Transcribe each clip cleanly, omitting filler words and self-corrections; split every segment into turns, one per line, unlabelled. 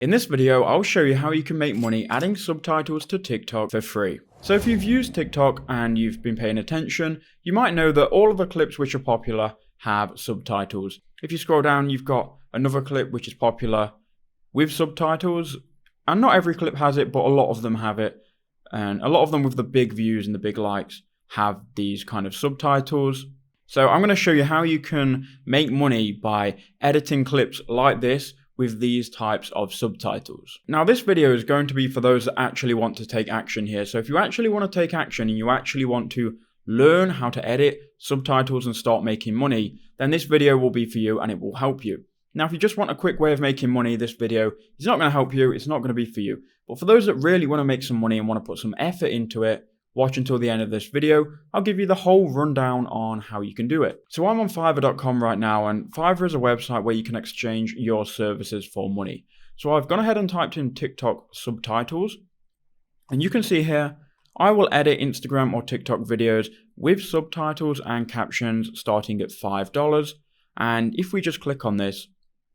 In this video, I'll show you how you can make money adding subtitles to TikTok for free. So if you've used TikTok and you've been paying attention, you might know that all of the clips which are popular have subtitles. If you scroll down, you've got another clip which is popular with subtitles, and not every clip has it, but a lot of them have it. And a lot of them with the big views and the big likes have these kind of subtitles. So I'm going to show you how you can make money by editing clips like this with these types of subtitles. Now this video is going to be for those that actually want to take action here. So if you actually want to take action and you actually want to learn how to edit subtitles and start making money, then this video will be for you and it will help you. Now if you just want a quick way of making money, this video is not going to help you, it's not going to be for you. But for those that really want to make some money and want to put some effort into it, watch until the end of this video. I'll give you the whole rundown on how you can do it. So I'm on Fiverr.com right now, and Fiverr is a website where you can exchange your services for money. So I've gone ahead and typed in TikTok subtitles, and you can see here, I will edit Instagram or TikTok videos with subtitles and captions starting at $5. And if we just click on this,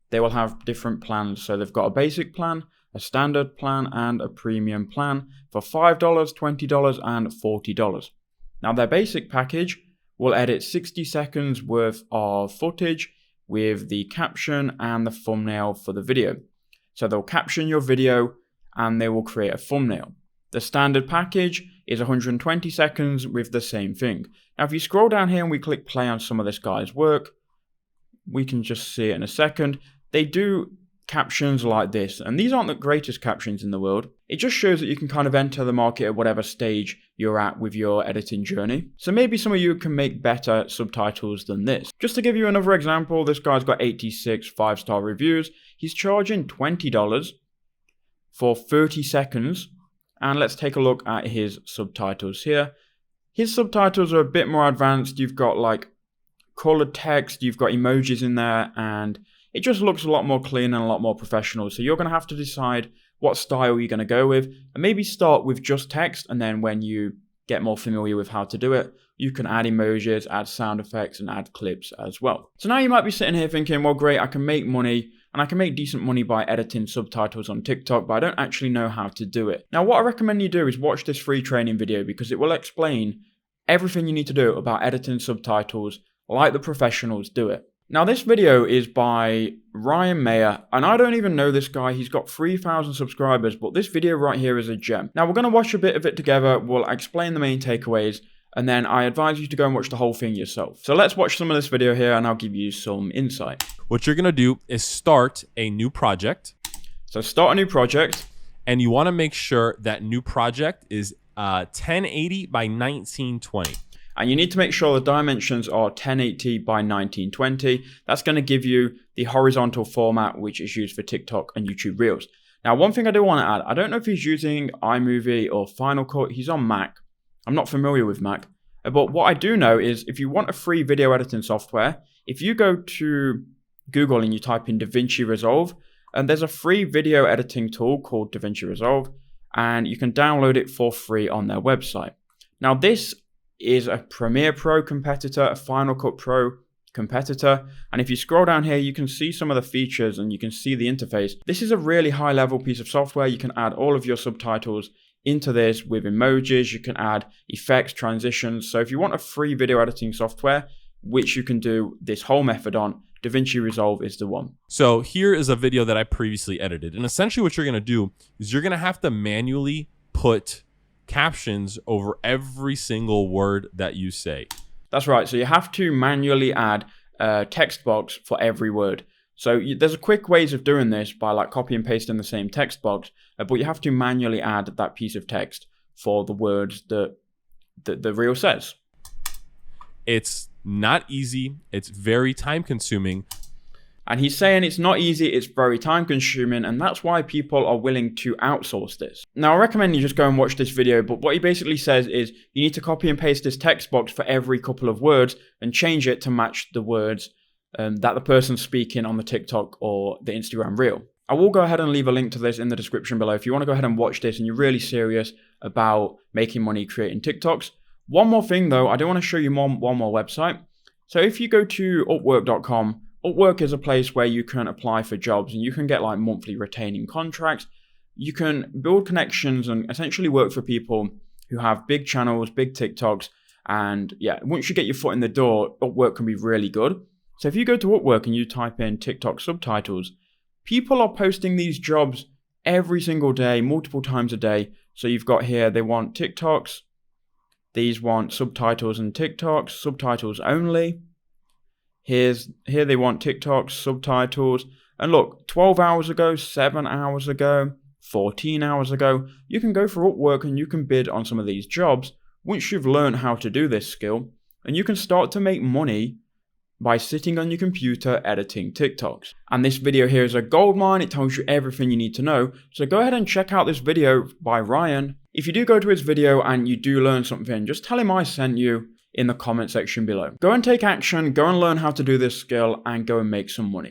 they will have different plans. So they've got a basic plan, a standard plan, and a premium plan for $5, $20, and $40. Now their basic package will edit 60 seconds worth of footage with the caption and the thumbnail for the video. So they'll caption your video and they will create a thumbnail. The standard package is 120 seconds with the same thing. Now if you scroll down here and we click play on some of this guy's work, we can just see it in a second. They do captions like this, and these aren't the greatest captions in the world. It just shows that you can kind of enter the market at whatever stage you're at with your editing journey. So maybe some of you can make better subtitles than this. Just to give you another example, this guy's got 86 5-star reviews. He's charging $20 for 30 seconds. And let's take a look at his subtitles here. His subtitles are a bit more advanced. You've got like colored text, you've got emojis in there, and it just looks a lot more clean and a lot more professional. So you're going to have to decide what style you're going to go with, and maybe start with just text, and then when you get more familiar with how to do it, you can add emojis, add sound effects, and add clips as well. So now you might be sitting here thinking, well great, I can make money, and I can make decent money by editing subtitles on TikTok, but I don't actually know how to do it. Now what I recommend you do is watch this free training video, because it will explain everything you need to do about editing subtitles like the professionals do it. Now this video is by Ryan Mayer, and I don't even know this guy. He's got 3,000 subscribers, but this video right here is a gem. Now we're going to watch a bit of it together. We'll explain the main takeaways, and then I advise you to go and watch the whole thing yourself. So let's watch some of this video here and I'll give you some insight.
What you're going to do is start a new project.
So start a new project.
And you want to make sure that new project is 1080 by 1920.
And you need to make sure the dimensions are 1080 by 1920. That's going to give you the horizontal format, which is used for TikTok and YouTube Reels. Now, one thing I do want to add, I don't know if he's using iMovie or Final Cut. He's on Mac. I'm not familiar with Mac. But what I do know is if you want a free video editing software, if you go to Google and you type in DaVinci Resolve, and there's a free video editing tool called DaVinci Resolve, and you can download it for free on their website. Now, this is a Premiere Pro competitor, a Final Cut Pro competitor, and if you scroll down here you can see some of the features and you can see the interface. This is a really high level piece of software. You can add all of your subtitles into this with emojis, you can add effects, transitions. So if you want a free video editing software, which you can do this whole method on, DaVinci Resolve is the one.
So here is a video that I previously edited, and essentially what you're going to do is you're going to have to manually put captions over every single word that you say.
That's right. So you have to manually add a text box for every word. So there's a quick ways of doing this by like copy and pasting the same text box, but you have to manually add that piece of text for the words that the reel says.
It's not easy. It's very time consuming.
And he's saying it's not easy, it's very time consuming, and that's why people are willing to outsource this. Now I recommend you just go and watch this video, but what he basically says is you need to copy and paste this text box for every couple of words and change it to match the words that the person's speaking on the TikTok or the Instagram reel. I will go ahead and leave a link to this in the description below if you want to go ahead and watch this and you're really serious about making money creating TikToks. One more thing though, I do want to show you one more website. So if you go to Upwork.com, Upwork is a place where you can apply for jobs and you can get like monthly retaining contracts. You can build connections and essentially work for people who have big channels, big TikToks. And yeah, once you get your foot in the door, Upwork can be really good. So if you go to Upwork and you type in TikTok subtitles, people are posting these jobs every single day, multiple times a day. So you've got here, they want TikToks. These want subtitles and TikToks, subtitles only. Here they want TikToks, subtitles. And look, 12 hours ago, 7 hours ago, 14 hours ago, you can go for Upwork and you can bid on some of these jobs once you've learned how to do this skill. And you can start to make money by sitting on your computer editing TikToks. And this video here is a goldmine. It tells you everything you need to know. So go ahead and check out this video by Ryan. If you do go to his video and you do learn something, just tell him I sent you in the comment section below. Go and take action, go and learn how to do this skill, and go and make some money.